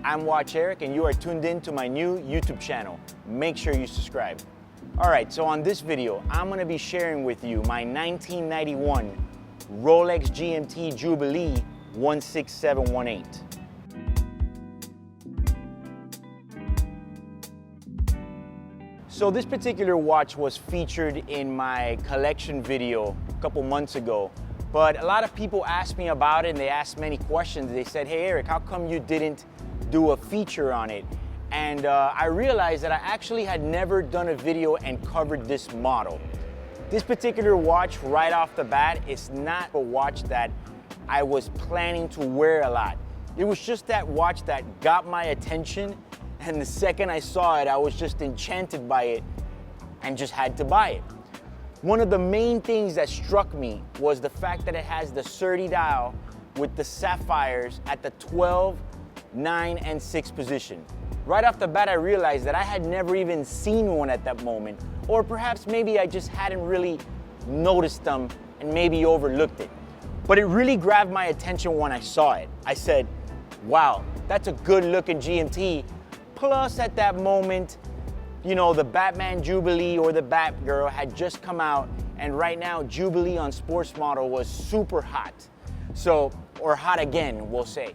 I'm Watch Eric and you are tuned in to my new YouTube channel. Make sure you subscribe. All right, so on this video, I'm gonna be sharing with you my 1991 Rolex GMT Jubilee 16718. So this particular watch was featured in my collection video a couple months ago, but a lot of people asked me about it and they asked many questions. They said, hey Eric, how come you didn't do a feature on it? And I realized that I actually had never done a video and covered this model. This particular watch, right off the bat, is not a watch that I was planning to wear a lot. It was just that watch that got my attention, and the second I saw it, I was just enchanted by it and just had to buy it. One of the main things that struck me was the fact that it has the Serti dial with the sapphires at the 12, 9, and 6 position. Right off the bat, I realized that I had never even seen one at that moment, or perhaps maybe I just hadn't really noticed them and maybe overlooked it. But it really grabbed my attention when I saw it. I said, wow, that's a good looking GMT. Plus at that moment, you know, the Batman Jubilee or the Batgirl had just come out, and right now Jubilee on sports model was super hot. So, or hot again, we'll say.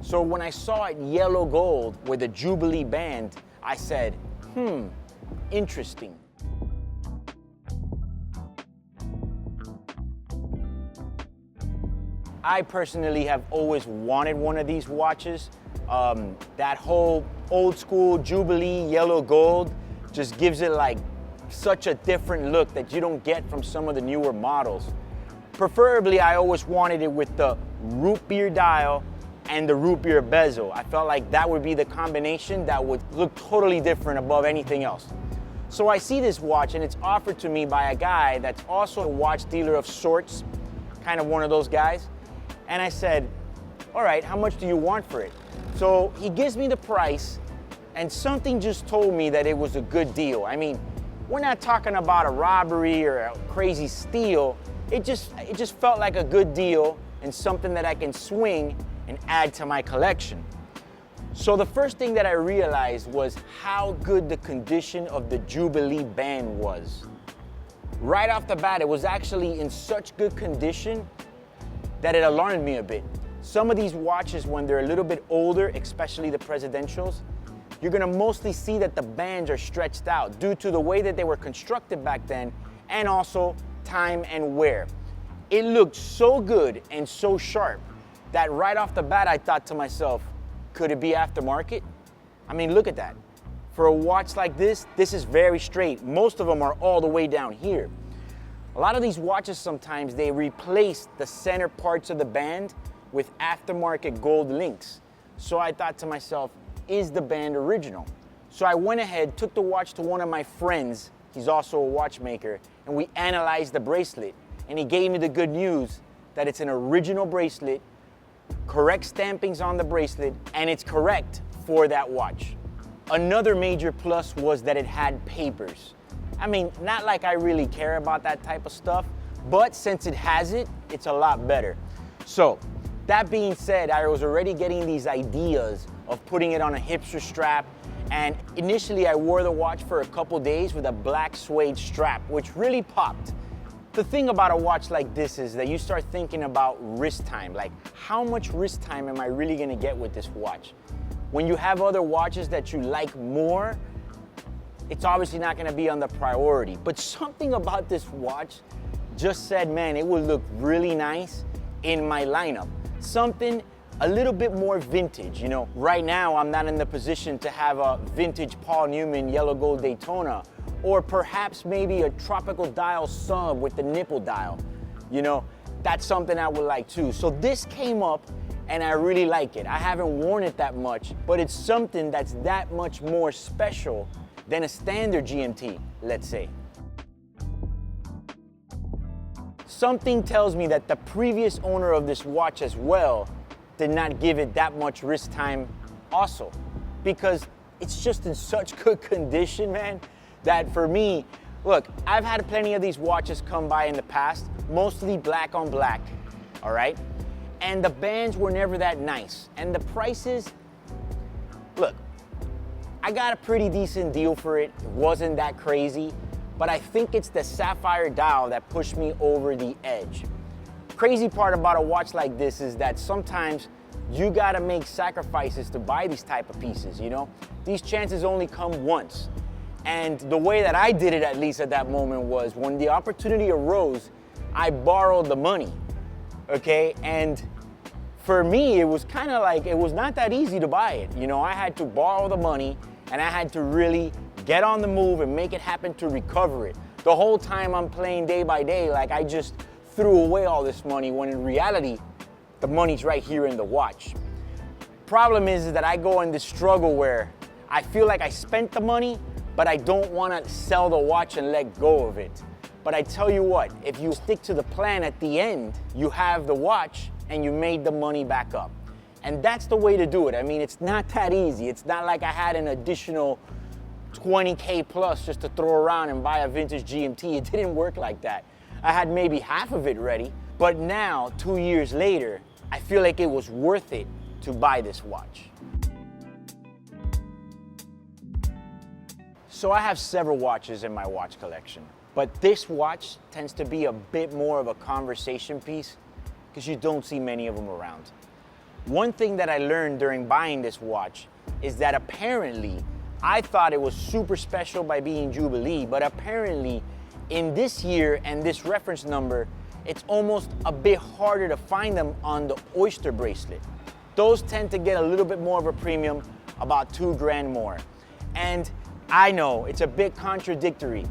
So when I saw it yellow gold with a Jubilee band, I said, interesting. I personally have always wanted one of these watches. That whole old school Jubilee yellow gold just gives it like such a different look that you don't get from some of the newer models. Preferably, I always wanted it with the root beer dial and the root beer bezel. I felt like that would be the combination that would look totally different above anything else. So I see this watch and it's offered to me by a guy that's also a watch dealer of sorts, kind of one of those guys. And I said, all right, how much do you want for it? So he gives me the price, and something just told me that it was a good deal. I mean, we're not talking about a robbery or a crazy steal. It just felt like a good deal and something that I can swing and add to my collection. So the first thing that I realized was how good the condition of the Jubilee band was. Right off the bat, it was actually in such good condition that it alarmed me a bit. Some of these watches, when they're a little bit older, especially the presidentials, you're gonna mostly see that the bands are stretched out due to the way that they were constructed back then, and also time and wear. It looked so good and so sharp that right off the bat, I thought to myself, could it be aftermarket? I mean, look at that. For a watch like this is very straight. Most of them are all the way down here. A lot of these watches, sometimes they replace the center parts of the band with aftermarket gold links. So I thought to myself, is the band original? So I went ahead, took the watch to one of my friends, he's also a watchmaker, and we analyzed the bracelet. And he gave me the good news that it's an original bracelet, correct stampings on the bracelet, and it's correct for that watch. Another major plus was that it had papers. I mean, not like I really care about that type of stuff, but since it has it, it's a lot better. So, that being said, I was already getting these ideas of putting it on a hipster strap, and initially I wore the watch for a couple days with a black suede strap, which really popped. The thing about a watch like this is that you start thinking about wrist time, like how much wrist time am I really gonna get with this watch? When you have other watches that you like more, it's obviously not gonna be on the priority, but something about this watch just said, man, it would look really nice in my lineup. Something a little bit more vintage, you know. Right now, I'm not in the position to have a vintage Paul Newman yellow gold Daytona, or perhaps maybe a tropical dial sub with the nipple dial. You know, that's something I would like too. So this came up and I really like it. I haven't worn it that much, but it's something that's that much more special than a standard GMT, let's say. Something tells me that the previous owner of this watch as well did not give it that much wrist time also, because it's just in such good condition, man, that for me, look, I've had plenty of these watches come by in the past, mostly black on black, all right? And the bands were never that nice. And the prices, Look, I got a pretty decent deal for it. It wasn't that crazy, but I think it's the sapphire dial that pushed me over the edge. Crazy part about a watch like this is that sometimes you gotta make sacrifices to buy these type of pieces, you know? These chances only come once. And the way that I did it, at least at that moment, was when the opportunity arose, I borrowed the money, okay? And for me, it was kind of like, it was not that easy to buy it. You know, I had to borrow the money and I had to really get on the move and make it happen to recover it. The whole time I'm playing day by day, like I just threw away all this money when in reality, the money's right here in the watch. Problem is that I go in this struggle where I feel like I spent the money, but I don't want to sell the watch and let go of it. But I tell you what, if you stick to the plan at the end, you have the watch and you made the money back up. And that's the way to do it. I mean, it's not that easy. It's not like I had an additional 20K plus just to throw around and buy a vintage GMT. It didn't work like that. I had maybe half of it ready, but now, 2 years later, I feel like it was worth it to buy this watch. So I have several watches in my watch collection, but this watch tends to be a bit more of a conversation piece because you don't see many of them around. One thing that I learned during buying this watch is that apparently, I thought it was super special by being Jubilee, but apparently in this year and this reference number, it's almost a bit harder to find them on the Oyster bracelet. Those tend to get a little bit more of a premium, about 2 grand more. And I know it's a bit contradictory,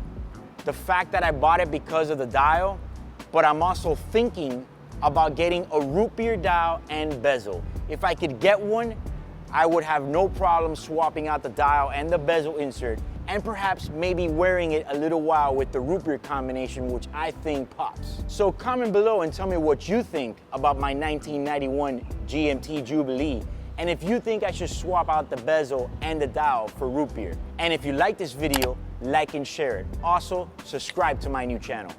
the fact that I bought it because of the dial, but I'm also thinking about getting a root beer dial and bezel. If I could get one, I would have no problem swapping out the dial and the bezel insert, and perhaps maybe wearing it a little while with the root beer combination, which I think pops. So comment below and tell me what you think about my 1991 GMT Jubilee, and if you think I should swap out the bezel and the dial for root beer. And if you like this video, like and share it. Also, subscribe to my new channel.